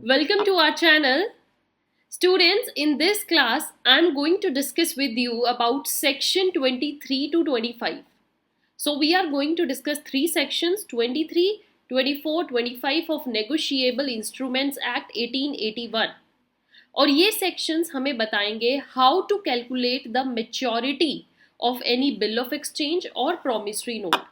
Welcome to our channel. Students, in this class, I am going to discuss with you about section 23 to 25. So, we are going to discuss three sections 23, 24, 25 of Negotiable Instruments Act 1881. और ये sections हमें बताएंगे how to calculate the maturity of any bill of exchange और promissory note.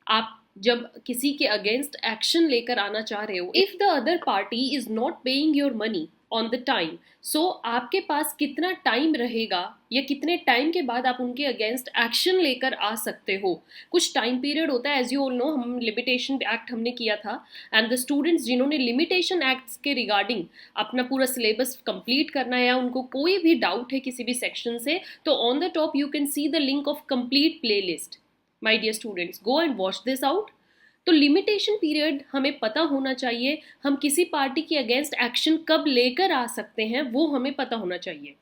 आप जब किसी के against action लेकर आना चाह रहे हो, if the other party is not paying your money on the time, so आपके पास कितना टाइम रहेगा या कितने टाइम के बाद आप उनके अगेंस्ट एक्शन लेकर आ सकते हो. कुछ टाइम पीरियड होता है, एज यू ऑल नो. हम लिमिटेशन एक्ट हमने किया था, एंड द स्टूडेंट्स जिन्होंने लिमिटेशन एक्ट्स के रिगार्डिंग अपना पूरा सिलेबस कंप्लीट करना है या उनको कोई भी डाउट है किसी भी सेक्शन से, तो on the top you can see the link of complete playlist. My dear students, go and watch this out. तो लिमिटेशन पीरियड हमें पता होना चाहिए. हम किसी पार्टी के अगेंस्ट एक्शन कब लेकर आ सकते हैं वो हमें पता होना चाहिए.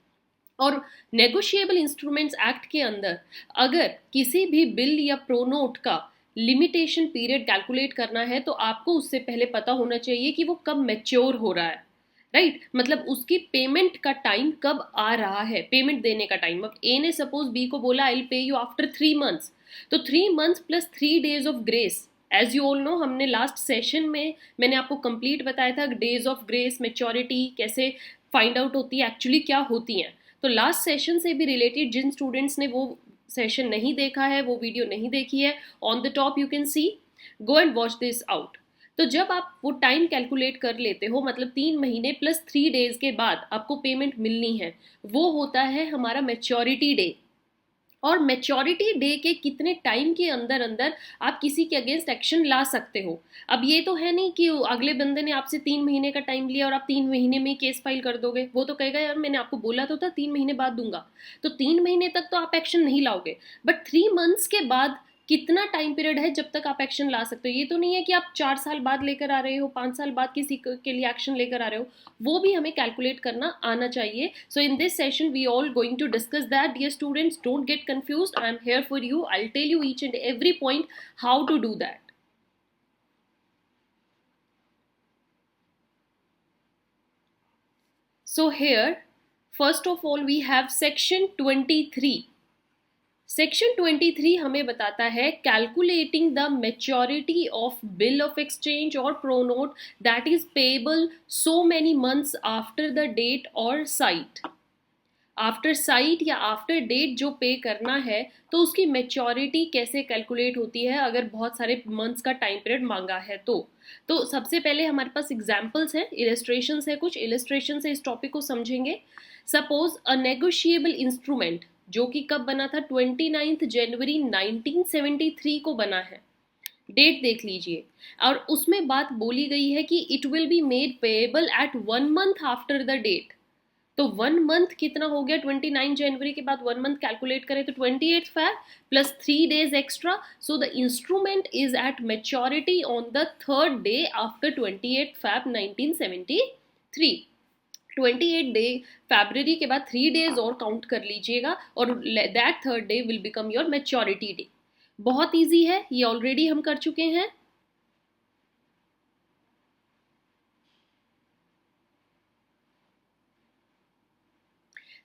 और नेगोशिएबल इंस्ट्रूमेंट्स एक्ट के अंदर अगर किसी भी बिल या प्रोनोट का लिमिटेशन पीरियड कैलकुलेट करना है तो आपको उससे पहले पता होना चाहिए कि वो कब मैच्योर हो रहा है. राइट मतलब उसकी पेमेंट का टाइम कब आ रहा है, पेमेंट देने का टाइम. अब ए ने सपोज बी को बोला I will pay you after 3 months, तो 3 months plus 3 days of grace. As you all know, हमने लास्ट सेशन में मैंने आपको कंप्लीट बताया था डेज ऑफ ग्रेस, मेच्योरिटी कैसे फाइंड आउट होती है, एक्चुअली क्या होती हैं. तो लास्ट सेशन से भी रिलेटेड जिन स्टूडेंट्स ने वो सेशन नहीं देखा है, वो वीडियो नहीं देखी है, on the top you can C, go and watch this out. तो जब आप वो टाइम कैलकुलेट कर लेते हो, मतलब 3 महीने प्लस 3 days के बाद आपको पेमेंट मिलनी है, वो होता है हमारा मैच्योरिटी डे. और मैच्योरिटी डे के कितने टाइम के अंदर अंदर आप किसी के अगेंस्ट एक्शन ला सकते हो. अब ये तो है नहीं कि अगले बंदे ने आपसे 3 महीने का टाइम लिया और आप 3 महीने में केस फाइल कर दोगे. वो तो कहेगा यार मैंने आपको बोला तो था 3 महीने बाद दूंगा. तो 3 महीने तक तो आप एक्शन नहीं लाओगे, बट 3 months के बाद कितना टाइम पीरियड है जब तक आप एक्शन ला सकते हो. ये तो नहीं है कि आप 4 साल बाद लेकर आ रहे हो, 5 साल बाद किसी के लिए एक्शन लेकर आ रहे हो. वो भी हमें कैलकुलेट करना आना चाहिए. So in this session we all going to discuss that. Dear students, don't get confused, I am here for you. I will tell you each and every point how to do that. So here, first of all, we have section 23. Section 23 हमें बताता है calculating the maturity of bill of exchange और pronote that is payable so many months after the date और site. After site या after date जो पे करना है तो उसकी मैच्योरिटी कैसे कैलकुलेट होती है अगर बहुत सारे मंथ्स का टाइम पीरियड मांगा है तो सबसे पहले हमारे पास एग्जाम्पल्स हैं, इलस्ट्रेशंस है. कुछ इलस्ट्रेशन से इस टॉपिक को समझेंगे. सपोज अ नेगोशिएबल इंस्ट्रूमेंट जो कि कब बना था, 29 जनवरी 1973 को बना है. डेट देख लीजिए. और उसमें बात बोली गई है कि it will be made payable at 1 month after the date. तो 1 month कितना हो गया, 29 जनवरी के बाद 1 month कैलकुलेट करें तो 28 Feb plus 3 days extra. So the instrument is at maturity on the 3rd day after 28 Feb 1973. 28 day फरवरी के बाद 3 days और काउंट कर लीजिएगा और that 3rd day will become your maturity day. बहुत इजी है, ये ऑलरेडी हम कर चुके हैं.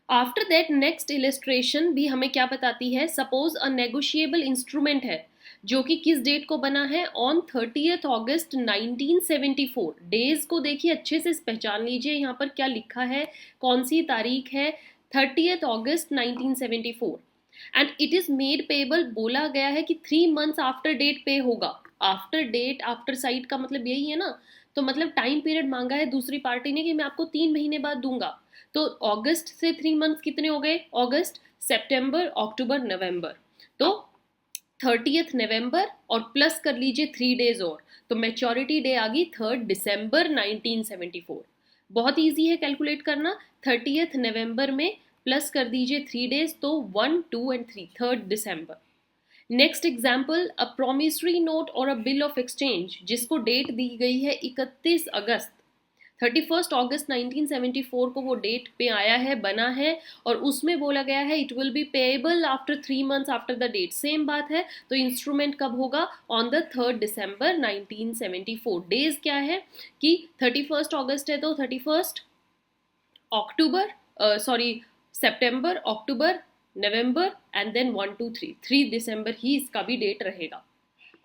आफ्टर दैट नेक्स्ट इलस्ट्रेशन भी हमें क्या बताती है. सपोज अ नेगोशिएबल इंस्ट्रूमेंट है जो कि किस डेट को बना है, ऑन 30th August 1974. डेज को देखिए अच्छे से पहचान लीजिए, यहाँ पर क्या लिखा है, कौन सी तारीख है, 30th August 1974. And it is made payable, बोला गया है कि 3 months आफ्टर डेट पे होगा. आफ्टर डेट आफ्टर साइट का मतलब यही है ना. तो मतलब टाइम पीरियड मांगा है दूसरी पार्टी ने कि मैं आपको 3 महीने बाद दूंगा. तो अगस्त से 3 months कितने हो गए, अगस्त, सितंबर, अक्टूबर, नवंबर. तो 30th नवंबर और प्लस कर लीजिए 3 days और, तो मैच्योरिटी डे आ गई 3rd December 1974. बहुत इजी है कैलकुलेट करना. 30th नवंबर में प्लस कर दीजिए 3 days, तो 1, 2 and 3, 3rd December. Next example, a promissory note और अ बिल ऑफ एक्सचेंज जिसको डेट दी गई है 31 अगस्त. 31 अगस्त 1974 को वो डेट पे आया है, बना है, और उसमें बोला गया है it will be payable after 3 months after the date. Same बात है, तो इंस्ट्रूमेंट कब होगा? On the 3 December 1974। डेज क्या है कि 31 अगस्त है तो 31 अक्टूबर, सॉरी सितंबर, अक्टूबर, नवंबर एंड देन 1 2 3, 3 दिसंबर ही इसका भी डेट रहेगा।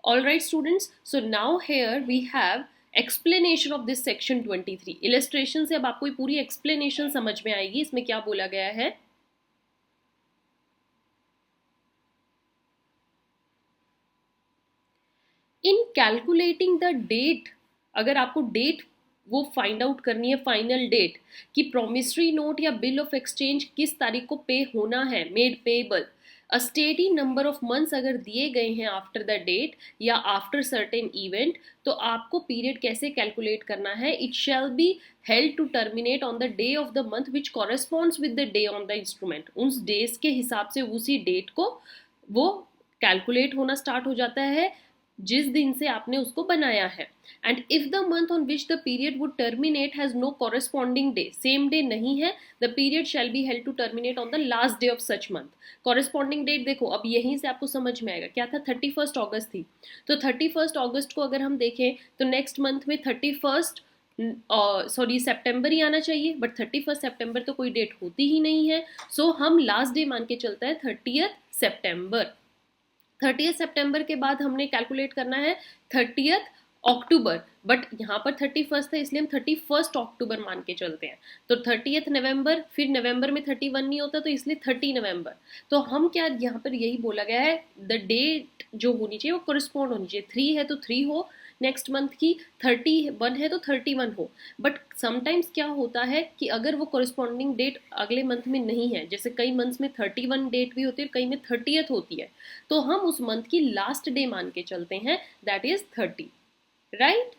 All right, students. So now here we have explanation of this section 23. Illustration से अब आपको ये पूरी explanation समझ में आएगी, इसमें क्या बोला गया है। In calculating the date, अगर आपको डेट वो फाइंड आउट करनी है, फाइनल डेट, कि प्रोमिसरी नोट या बिल ऑफ एक्सचेंज किस तारीख को पे होना है, made payable, a steady number of months अगर दिए गए हैं आफ्टर द डेट या आफ्टर सर्टेन इवेंट, तो आपको पीरियड कैसे कैलकुलेट करना है। It shall be held to terminate on the day of the month which corresponds with the day on the instrument. उस डेज के हिसाब से उसी डेट को वो कैलकुलेट होना स्टार्ट हो जाता है जिस दिन से आपने उसको बनाया है। And if the month on which the period would terminate has no corresponding day, same day नहीं है, the period shall be held to terminate on the last day of such month. Corresponding date देखो, अब यहीं से आपको समझ में आएगा क्या था। 31 अगस्त थी, तो 31 अगस्त को अगर हम देखें तो नेक्स्ट मंथ में 31 सॉरी सितंबर ही आना चाहिए, बट 31 सितंबर तो कोई डेट होती ही नहीं है, सो हम लास्ट डे मान के चलता है 30 सितंबर। 30 सितंबर के बाद हमने कैलकुलेट करना है 30 अक्टूबर, बट यहाँ पर 31 है इसलिए हम 31 अक्टूबर मान के चलते हैं। तो 30 नवंबर, फिर नवंबर में 31 नहीं होता तो इसलिए 30 नवंबर। तो हम क्या यहाँ पर यही बोला गया है, द डेट जो होनी चाहिए वो कोरिस्पॉन्ड होनी चाहिए। 3 है तो 3 हो, नेक्स्ट मंथ की 31 है तो 31 हो। बट समटाइम्स क्या होता है कि अगर वो कोरिस्पॉन्डिंग डेट अगले मंथ में नहीं है, जैसे कई मंथ्स में 31 डेट भी होती है, कई में 30th होती है, तो हम उस मंथ की लास्ट डे मान के चलते हैं, that is 30, right.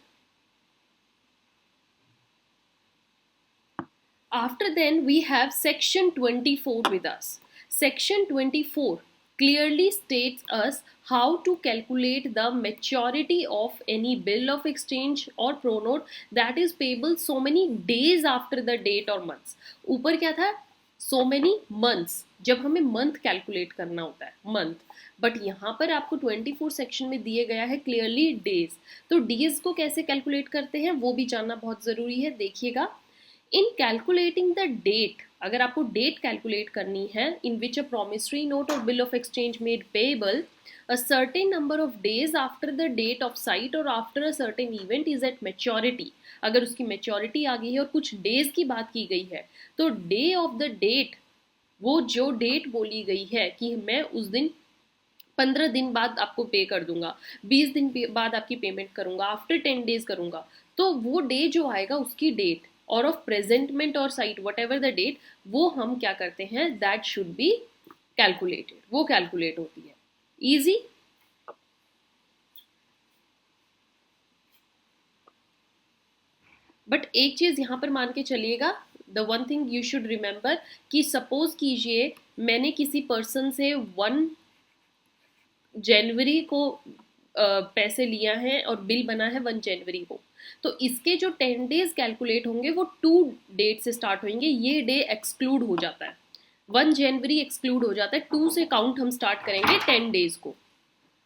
After then we have section 24 with us. Section 24 clearly states us how to calculate the maturity of any bill of exchange or pronote that is payable so many days after the date or months. ऊपर क्या था, so many months, जब हमें month calculate करना होता है, month, but यहाँ पर आपको 24 सेक्शन में दिए गया है क्लियरली डेज। तो डेज को कैसे कैलकुलेट करते हैं वो भी जानना बहुत ज़रूरी है, देखिएगा। इन कैलकुलेटिंग द डेट, अगर आपको डेट कैलकुलेट करनी है in which a promissory note और bill of exchange made payable a certain number of days after the date of sight और after a certain event is at maturity, अगर उसकी maturity आ गई है और कुछ डेज की बात की गई है, तो डे ऑफ द डेट, वो जो डेट बोली गई है कि मैं उस दिन 15 दिन बाद आपको पे कर दूंगा, 20 दिन बाद आपकी पेमेंट करूंगा, आफ्टर 10 डेज करूंगा, तो वो डे जो आएगा उसकी डेट और ऑफ प्रेजेंटमेंट और sight whatever the date, वो हम क्या करते हैं, दैट शुड बी कैलकुलेटेड, वो कैलकुलेट होती है। इजी। बट एक चीज यहां पर मान के चलिएगा, the one thing you should remember, कि सपोज कीजिए मैंने किसी पर्सन से 1 जनवरी को पैसे लिया है और बिल बना है 1 जनवरी को, तो इसके जो 10 डेज कैलकुलेट होंगे वो 2 डेट से स्टार्ट होंगे, ये डे एक्सक्लूड हो जाता है, 1 जनवरी एक्सक्लूड हो जाता है, 2 से काउंट हम स्टार्ट करेंगे 10 डेज को,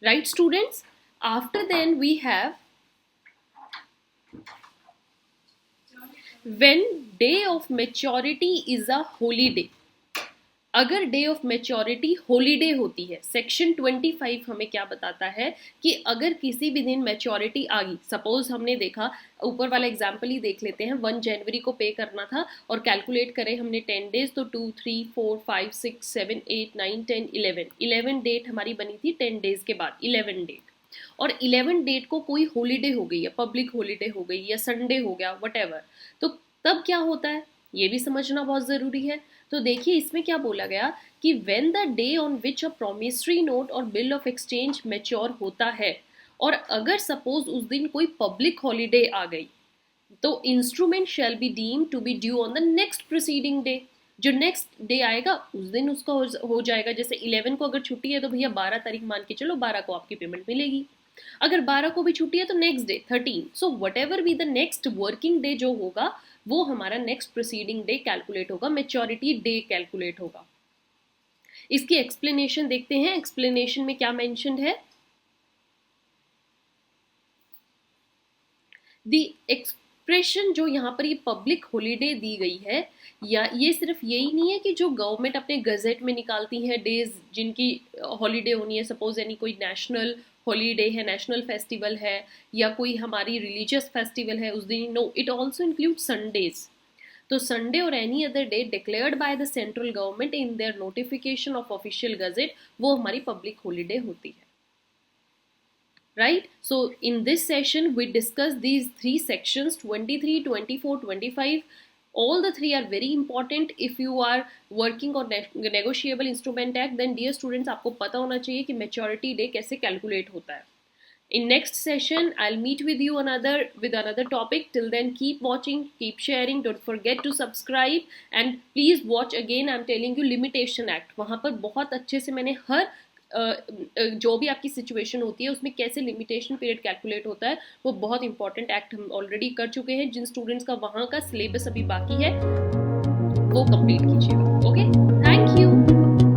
right students. After then we have when day of maturity is a holiday, अगर डे ऑफ मैच्योरिटी हॉलीडे होती है, सेक्शन 25 हमें क्या बताता है कि अगर किसी भी दिन मैच्योरिटी आ गई, सपोज हमने देखा, ऊपर वाला एग्जाम्पल ही देख लेते हैं, 1 जनवरी को पे करना था और कैलकुलेट करें हमने 10 डेज, तो 2 3 4 5 6 7 8 9 10 11 डेट हमारी बनी थी 10 डेज के बाद, 11 डेट, और 11 डेट को कोई हॉलीडे हो गई है, पब्लिक हॉलीडे हो गई या संडे हो गया, वट तो तब क्या होता है ये भी समझना बहुत ज़रूरी है। तो देखिए इसमें क्या बोला गया कि when the day on which a promissory note और बिल ऑफ एक्सचेंज मैच्योर होता है, और अगर सपोज उस दिन कोई पब्लिक हॉलीडे आ गई, तो instrument shall be deem to be due on the next preceding day, जो नेक्स्ट डे आएगा उस दिन उसका हो जाएगा। जैसे 11 को अगर छुट्टी है तो भैया 12 तारीख मान के चलो, 12 को आपकी पेमेंट मिलेगी। अगर 12 को भी छुट्टी है तो next day 13. So what ever be the next working day जो होगा वो हमारा नेक्स्ट प्रोसीडिंग डे कैलकुलेट होगा, मेच्योरिटी डे कैलकुलेट होगा. इसकी एक्सप्लेनेशन देखते हैं. एक्सप्लेनेशन में क्या मेंशन्ड है? दी एक्सप्रेशन जो यहाँ पर ये पब्लिक हॉलीडे दी गई है, या ये सिर्फ यही नहीं है कि जो गवर्नमेंट अपने गजेट में निकालती है डेज जिनकी हॉलीडे होनी है, सपोज यानी कोई नेशनल हॉलीडे है, नेशनल फेस्टिवल है, या कोई हमारी रिलीजियस फेस्टिवल है उस दिन. No, it also include Sundays. तो संडे और any other day declared by the central government in their notification of official gazette, वो हमारी पब्लिक हॉलीडे होती है. Right? So in this session we discussed these three sections, 23, 24, 25. All the three are very important. If you are working on negotiable instrument act, then dear students आपको पता होना चाहिए कि maturity day कैसे calculate होता है. In next session I'll meet with you with another topic. Till then keep watching, keep sharing, don't forget to subscribe and please watch again. I'm telling you limitation act, वहाँ पर बहुत अच्छे से मैंने हर जो भी आपकी सिचुएशन होती है उसमें कैसे लिमिटेशन पीरियड कैलकुलेट होता है वो बहुत इंपॉर्टेंट एक्ट हम ऑलरेडी कर चुके हैं. जिन स्टूडेंट्स का वहाँ का सिलेबस अभी बाकी है वो कंप्लीट कीजिएगा. Okay, thank you.